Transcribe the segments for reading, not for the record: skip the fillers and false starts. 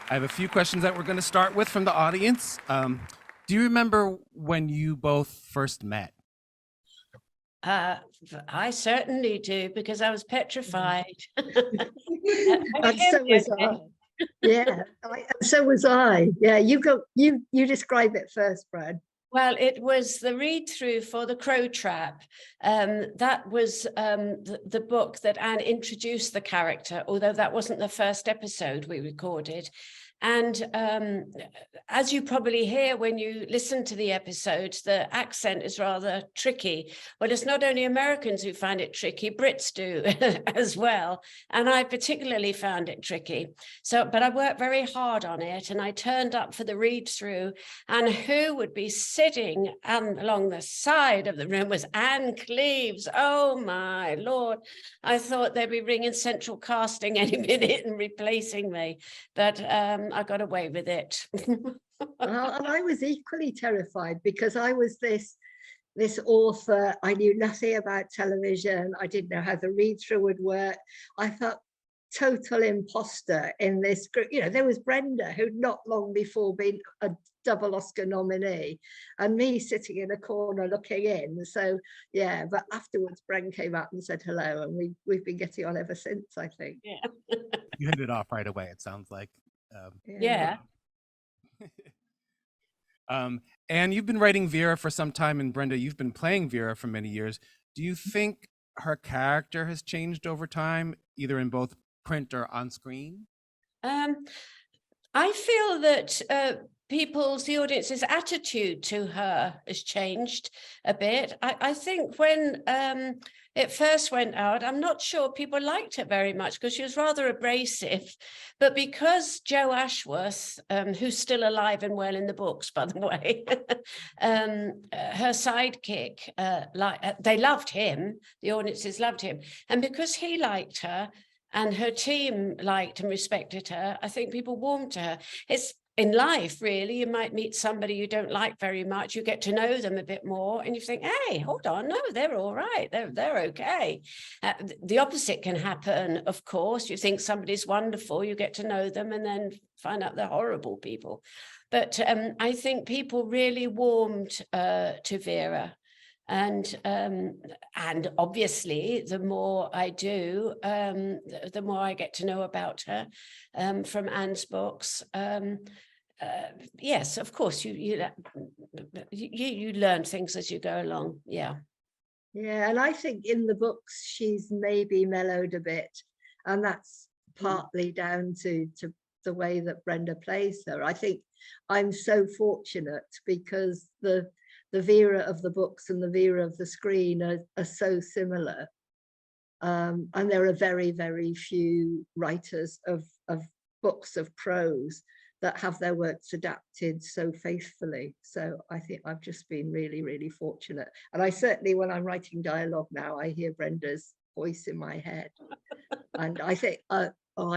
I have a few questions that we're going to start with from the audience. Do you remember when you both first met? Uh, I certainly do, because I was petrified. And so was I. Yeah, so was I. Yeah, you describe it first, Brad. Well, it was the read-through for The Crow Trap. That was the book that Anne introduced the character, although that wasn't the first episode we recorded. And as you probably hear when you listen to the episode, the accent is rather tricky. Well, it's not only Americans who find it tricky, Brits do as well. And I particularly found it tricky. But I worked very hard on it, and I turned up for the read-through, and who would be sitting along the side of the room was Ann Cleeves. Oh my Lord. I thought they'd be ringing central casting any minute and replacing me. But I got away with it. And I was equally terrified, because I was this author. I knew nothing about television. I didn't know how the read-through would work. I felt total imposter in this group. You know, there was Brenda, who'd not long before been a double Oscar nominee, and me sitting in a corner looking in. So yeah, but afterwards Bren came out and said hello, and we've been getting on ever since, I think. Yeah. You hit it off right away, it sounds like. Yeah. And you've been writing Vera for some time, and Brenda, you've been playing Vera for many years. Do you think her character has changed over time, either in both print or on screen? I feel that the audience's attitude to her has changed a bit. I think when it first went out, I'm not sure people liked it very much, because she was rather abrasive. But because Joe Ashworth, who's still alive and well in the books, by the way, her sidekick, they loved him, the audiences loved him. And because he liked her, and her team liked and respected her, I think people warmed to her. It's in life, really. You might meet somebody you don't like very much. You get to know them a bit more, and you think, hey, hold on, no, they're all right. They're okay. The opposite can happen, of course. You think somebody's wonderful, you get to know them, and then find out they're horrible people. But I think people really warmed to Vera. And obviously, the more I do, the more I get to know about her from Anne's books. Yes, of course, you learn things as you go along. Yeah. Yeah, and I think in the books she's maybe mellowed a bit, and that's partly down to the way that Brenda plays her. I think I'm so fortunate, because the Vera of the books and the Vera of the screen are so similar. And there are very, very few writers of books of prose that have their works adapted so faithfully. So I think I've just been really, really fortunate. And I certainly, when I'm writing dialogue now, I hear Brenda's voice in my head. And I think, I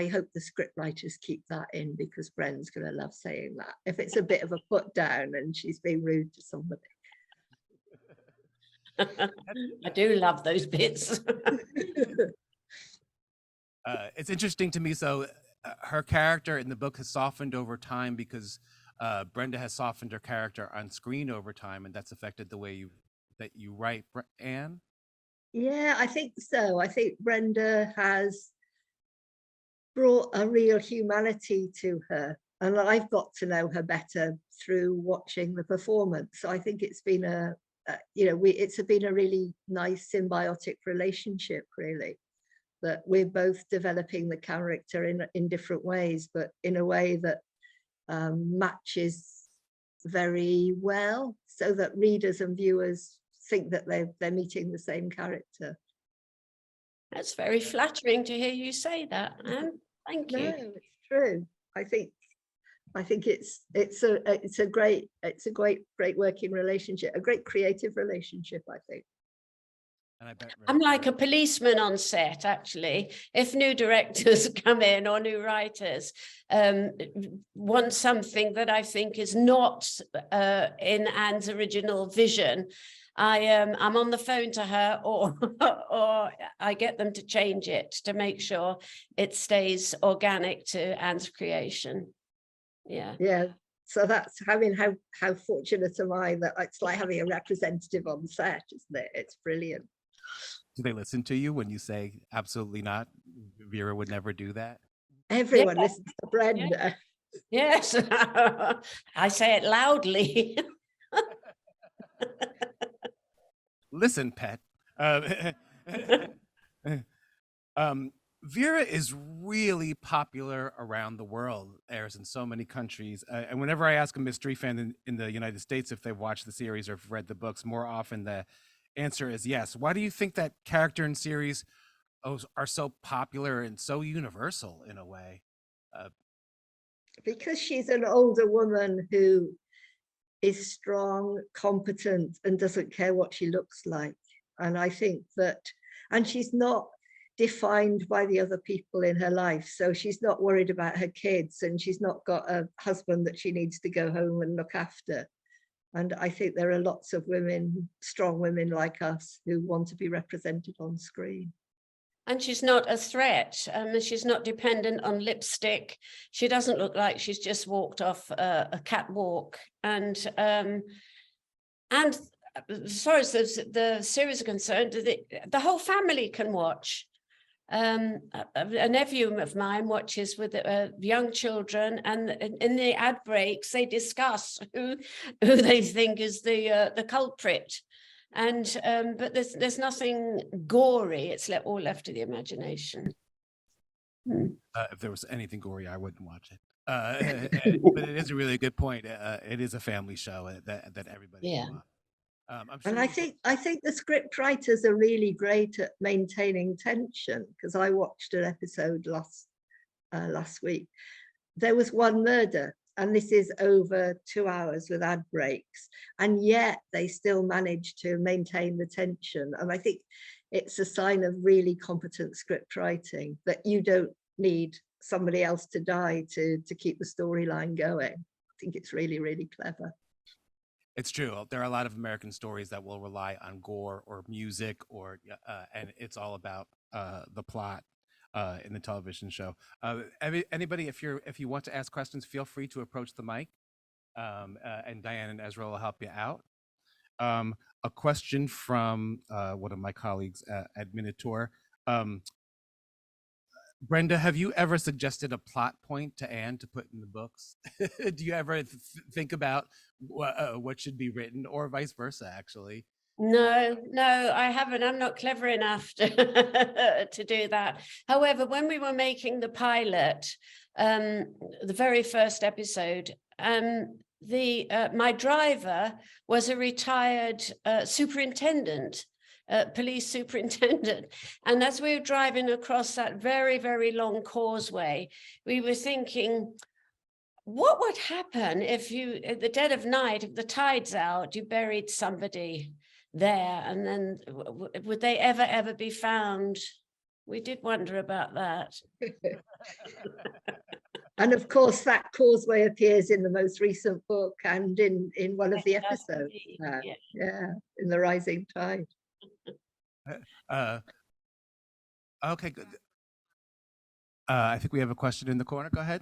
hope the script writers keep that in, because Bren's going to love saying that. If it's a bit of a put down and she's being rude to somebody. I do love those bits. It's interesting to me. So her character in the book has softened over time, because Brenda has softened her character on screen over time, and that's affected the way that you write, Anne? Yeah, I think so. I think Brenda has brought a real humanity to her, and I've got to know her better through watching the performance. So I think it's been it's been a really nice symbiotic relationship, really, that we're both developing the character in different ways, but in a way that matches very well, so that readers and viewers think that they're meeting the same character. That's very flattering to hear you say that, Anne. Thank you. No, it's true. I think it's a great working relationship, a great creative relationship, I think. And I bet I'm like a policeman on set, actually. If new directors come in, or new writers want something that I think is not in Anne's original vision, I'm on the phone to her, or I get them to change it to make sure it stays organic to Anne's creation. Yeah. Yeah. So that's, I mean, how fortunate am I that it's like having a representative on set, isn't it? It's brilliant. Do they listen to you when you say absolutely not? Vera would never do that. Everyone listens to Brenda. Yes, I say it loudly. Listen, pet. Vera is really popular around the world, airs in so many countries. And whenever I ask a mystery fan in the United States if they've watched the series or have read the books, more often the answer is yes. Why do you think that character and series are so popular and so universal in a way? Because she's an older woman who is strong, competent, and doesn't care what she looks like. And I think that, and she's not defined by the other people in her life. So she's not worried about her kids, and she's not got a husband that she needs to go home and look after. And I think there are lots of women, strong women like us, who want to be represented on screen. And she's not a threat. She's not dependent on lipstick. She doesn't look like she's just walked off a catwalk. And as far as the series is concerned, the whole family can watch. A nephew of mine watches with young children, and in the ad breaks they discuss who they think is the culprit. And but there's nothing gory. It's all left to the imagination. If there was anything gory, I wouldn't watch it. But it is a really good point. It is a family show that everybody can watch. I'm sure and I think the script writers are really great at maintaining tension, because I watched an episode last week. There was one murder, and this is over 2 hours with ad breaks, and yet they still managed to maintain the tension. And I think it's a sign of really competent script writing, that you don't need somebody else to die to keep the storyline going. I think it's really, really clever. It's true. There are a lot of American stories that will rely on gore or music, or and it's all about the plot in the television show. Anybody, if you want to ask questions, feel free to approach the mic, and Diane and Ezra will help you out. A question from one of my colleagues at Minotaur. Brenda, have you ever suggested a plot point to Anne to put in the books? Do you ever think about what should be written, or vice versa, actually? No, I haven't. I'm not clever enough to do that. However, when we were making the pilot, the very first episode, my driver was a retired superintendent. Police superintendent. And as we were driving across that very, very long causeway, we were thinking, what would happen if you, at the dead of night, if the tide's out, you buried somebody there, and then would they ever be found? We did wonder about that. And of course, that causeway appears in the most recent book and in one of the episodes. Yeah, in The Rising Tide. Okay, good. I think we have a question in the corner. Go ahead.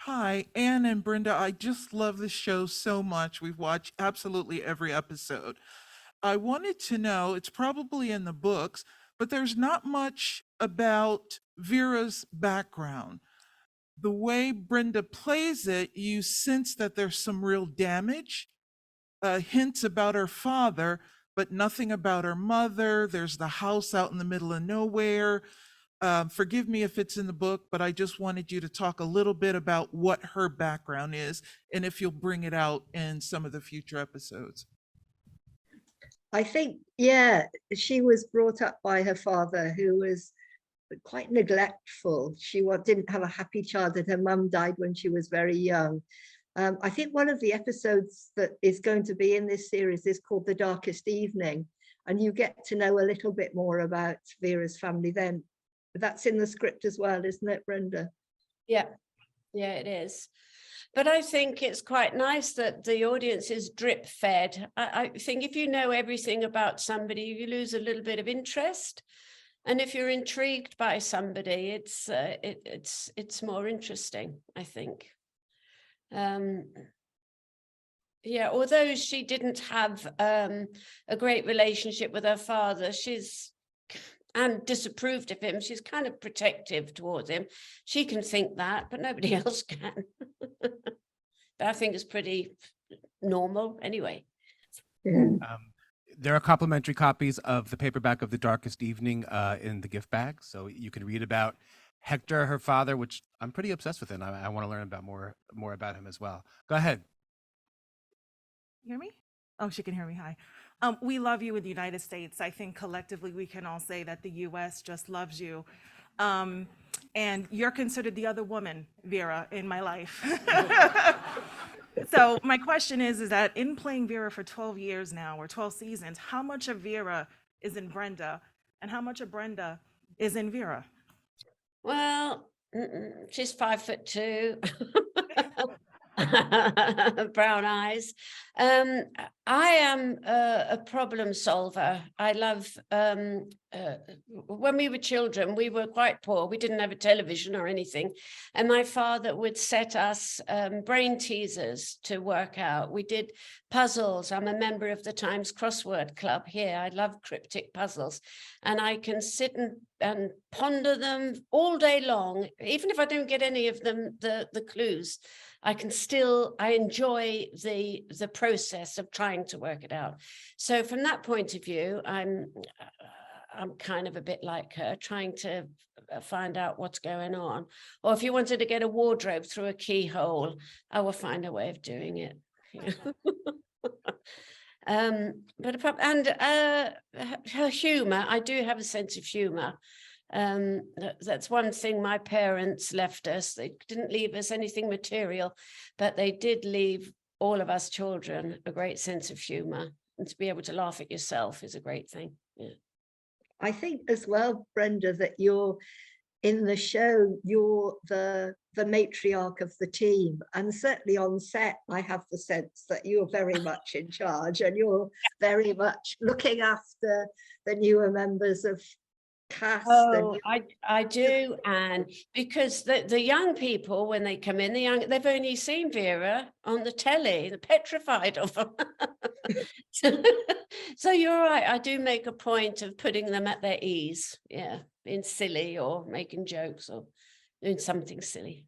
Hi, Ann and Brenda. I just love this show so much. We've watched absolutely every episode. I wanted to know, it's probably in the books, but there's not much about Vera's background. The way Brenda plays it, you sense that there's some real damage, hints about her father, but nothing about her mother. There's the house out in the middle of nowhere. Forgive me if it's in the book, but I just wanted you to talk a little bit about what her background is, and if you'll bring it out in some of the future episodes. I think, yeah, she was brought up by her father, who was quite neglectful. She didn't have a happy childhood. Her mum died when she was very young. I think one of the episodes that is going to be in this series is called The Darkest Evening, and you get to know a little bit more about Vera's family then. That's in the script as well, isn't it, Brenda? Yeah, it is. But I think it's quite nice that the audience is drip fed. I think if you know everything about somebody, you lose a little bit of interest. And if you're intrigued by somebody, it's more interesting, I think. Yeah, although she didn't have a great relationship with her father, and disapproved of him. She's kind of protective towards him. She can think that, but nobody else can. But I think it's pretty normal anyway. Yeah. There are complimentary copies of the paperback of The Darkest Evening in the gift bag, so you can read about Hector, her father, which I'm pretty obsessed with, and I want to learn about more about him as well. Go ahead. Hear me? Oh, she can hear me. Hi. We love you in the United States. I think collectively we can all say that the U.S. just loves you. And you're considered the other woman, Vera, in my life. So my question is that in playing Vera for 12 years now, or 12 seasons, how much of Vera is in Brenda and how much of Brenda is in Vera? Well, she's 5'2". Brown eyes. I am a problem solver. I love when we were children, we were quite poor. We didn't have a television or anything. And my father would set us brain teasers to work out. We did puzzles. I'm a member of the Times Crossword Club here. I love cryptic puzzles. And I can sit and ponder them all day long. Even if I don't get any of them, the clues, I enjoy the process of trying to work it out. So from that point of view, I'm kind of a bit like her, trying to find out what's going on. Or if you wanted to get a wardrobe through a keyhole, I will find a way of doing it. Her humor, I do have a sense of humor. That's one thing my parents left us. They didn't leave us anything material, but they did leave all of us children a great sense of humor, and to be able to laugh at yourself is a great thing. Yeah. I think as well, Brenda, that you're in the show, you're the matriarch of the team, and certainly on set I have the sense that you're very much in charge and you're very much looking after the newer members of cast. Oh, I do, and because the young people, when they come in, they've only seen Vera on the telly, they're petrified of them. So you're right, I do make a point of putting them at their ease, yeah, being silly or making jokes or doing something silly.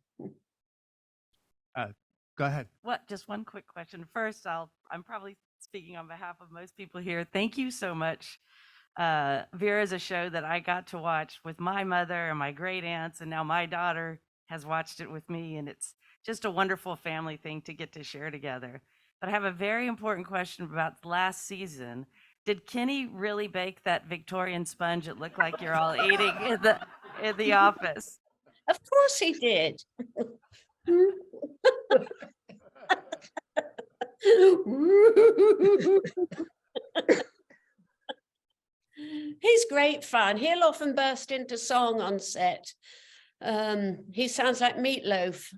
Go ahead. What? Just one quick question. First, I'm probably speaking on behalf of most people here. Thank you so much. Vera is a show that I got to watch with my mother and my great aunts, and now my daughter has watched it with me, and it's just a wonderful family thing to get to share together. But I have a very important question about last season. Did Kenny really bake that Victorian sponge it looked like you're all eating in the office? Of course he did. He's great fun. He'll often burst into song on set. He sounds like Meatloaf.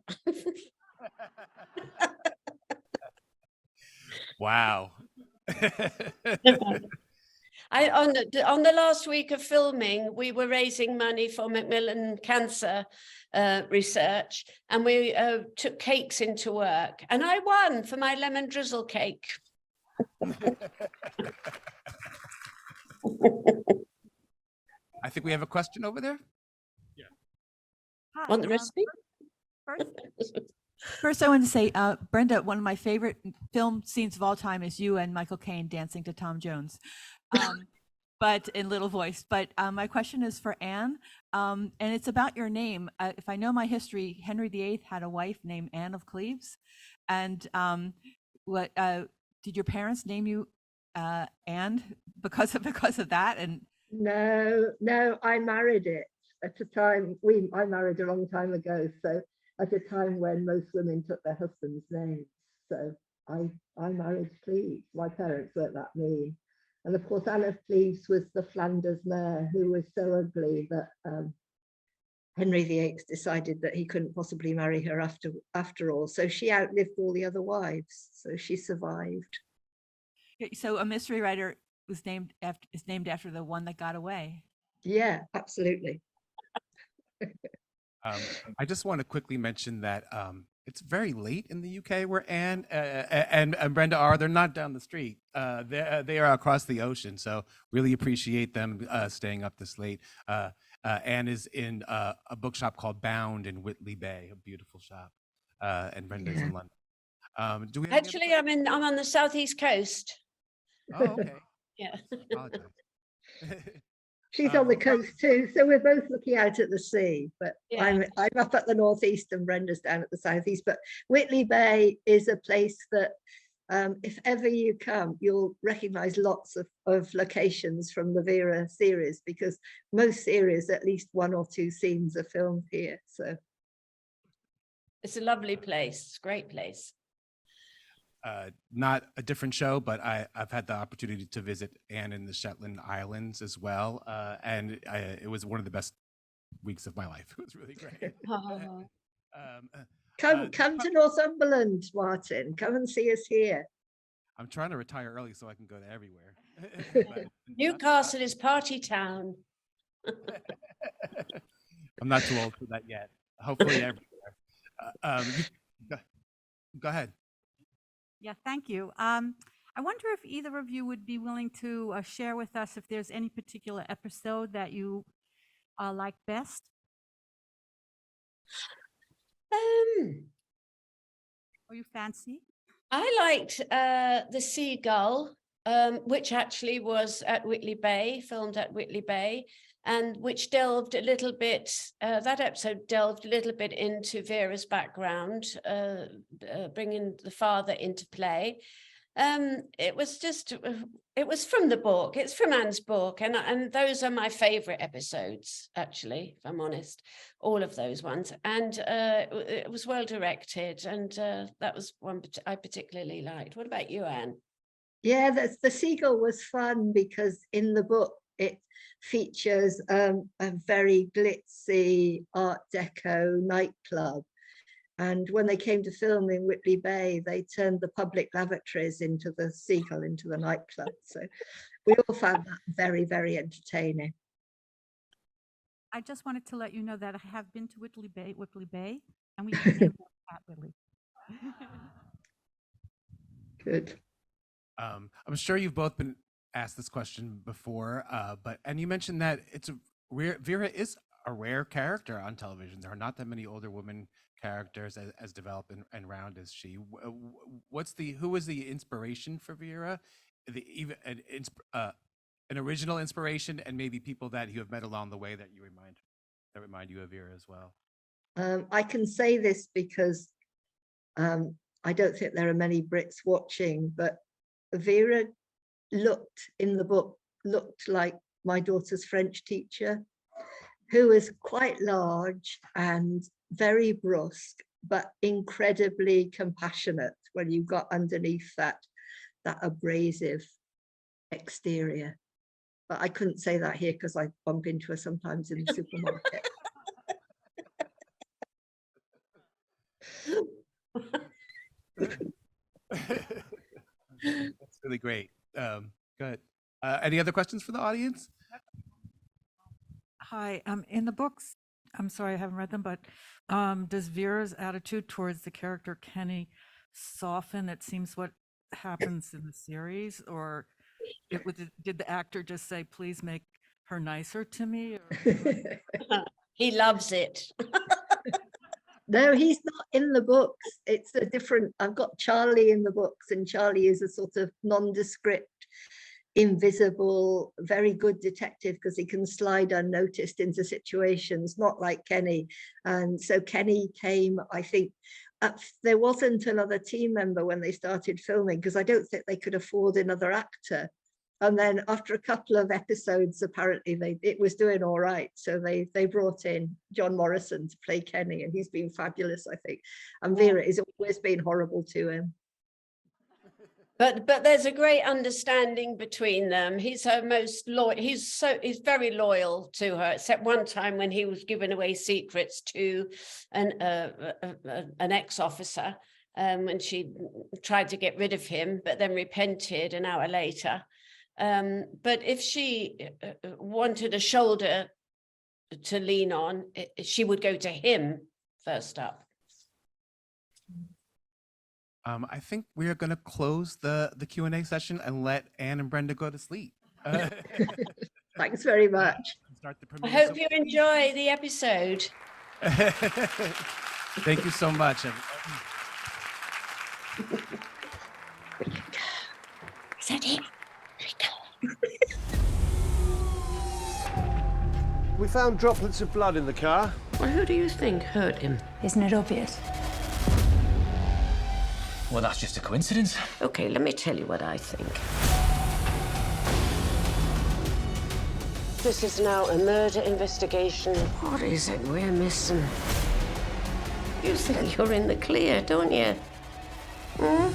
Wow. On the last week of filming, we were raising money for Macmillan Cancer research, and we took cakes into work, and I won for my lemon drizzle cake. I think we have a question over there. Want the recipe? First, I want to say, Brenda, one of my favorite film scenes of all time is you and Michael Caine dancing to Tom Jones, but in little voice. But my question is for Anne, and it's about your name. If I know my history, Henry VIII had a wife named Anne of Cleeves, and what did your parents name you Anne because of that? And No, I married it at a time. I married a long time ago, so at a time when most women took their husband's names. So I married Cleeves. My parents weren't that mean. And of course, Anne of Cleeves was the Flanders mare who was so ugly that Henry VIII decided that he couldn't possibly marry her after all. So she outlived all the other wives. So she survived. so a mystery writer is named after the one that got away. Yeah, absolutely. I just want to quickly mention that it's very late in the UK where Anne and Brenda are. They're not down the street. They are across the ocean. So really appreciate them staying up this late. Anne is in a bookshop called Bound in Whitley Bay, a beautiful shop. And Brenda's Yeah. in London. Do we have any other Actually, I'm on the southeast coast. Oh, okay. Yeah. Apologize. She's on the we'll coast too, so we're both looking out at the sea. But Yeah. I'm up at the northeast and Brenda's down at the southeast. But Whitley Bay is a place that if ever you come, you'll recognize lots of locations from the Vera series, because most series, at least 1 or 2 scenes are filmed here. So It's a lovely place. It's a great place. Not a different show, but I've had the opportunity to visit Anne in the Shetland Islands as well. And it was one of the best weeks of my life. It was really great. Oh. come to Northumberland, Martin. Come and see us here. I'm trying to retire early so I can go to everywhere. But Newcastle is party town. I'm not too old for that yet. Hopefully everywhere. Go ahead. Yeah, thank you. I wonder if either of you would be willing to share with us if there's any particular episode that you like best. Or you fancy? I liked the Seagull, which actually was at Whitley Bay, filmed at Whitley Bay, and which delved a little bit, that episode delved a little bit into Vera's background, bringing the father into play. It was from the book, it's from Anne's book, and those are my favorite episodes, actually, if I'm honest, all of those ones. And it was well directed, and that was one I particularly liked. What about you, Anne? Yeah, the Seagull was fun because in the book it features a very glitzy Art Deco nightclub. And when they came to film in Whitley Bay, they turned the public lavatories into the Seagull, into the nightclub. So we all found that very, very entertaining. I just wanted to let you know that I have been to Whitley Bay, and we can name that Whitley. Good. I'm sure you've both been asked this question before, and you mentioned that Vera is a rare character on television. There are not that many older women characters as developed and round as she. Who was the inspiration for Vera? An original inspiration, and maybe people that you have met along the way that remind you of Vera as well. I can say this because I don't think there are many Brits watching, but Vera in the book looked like my daughter's French teacher, who was quite large and very brusque, but incredibly compassionate when you got underneath that abrasive exterior. But I couldn't say that here because I bump into her sometimes in the supermarket. That's really great. Go ahead. Any other questions for the audience? Hi, in the books, I'm sorry, I haven't read them, but does Vera's attitude towards the character Kenny soften? It seems what happens in the series, or did the actor just say, please make her nicer to me? Or... He loves it. No, he's not in the books. It's a different, I've got Charlie in the books, and Charlie is a sort of nondescript, invisible, very good detective because he can slide unnoticed into situations, not like Kenny. And so Kenny came, I think, there wasn't another team member when they started filming because I don't think they could afford another actor. And then after a couple of episodes, apparently it was doing all right. So they brought in John Morrison to play Kenny, and he's been fabulous, I think. And Vera has always been horrible to him. But there's a great understanding between them. He's her most loyal. He's very loyal to her, except one time when he was giving away secrets to an ex-officer, when she tried to get rid of him, but then repented an hour later. But if she wanted a shoulder to lean on, she would go to him first up. I think we are going to close the Q&A session and let Ann and Brenda go to sleep. Thanks very much. Start the I premiere. hope you enjoy the episode. Thank you so much. Is that it? We found droplets of blood in the car. Well, who do you think hurt him? Isn't it obvious? Well, that's just a coincidence. Okay, let me tell you what I think. This is now a murder investigation. What is it we're missing? You think you're in the clear, don't you? Hmm?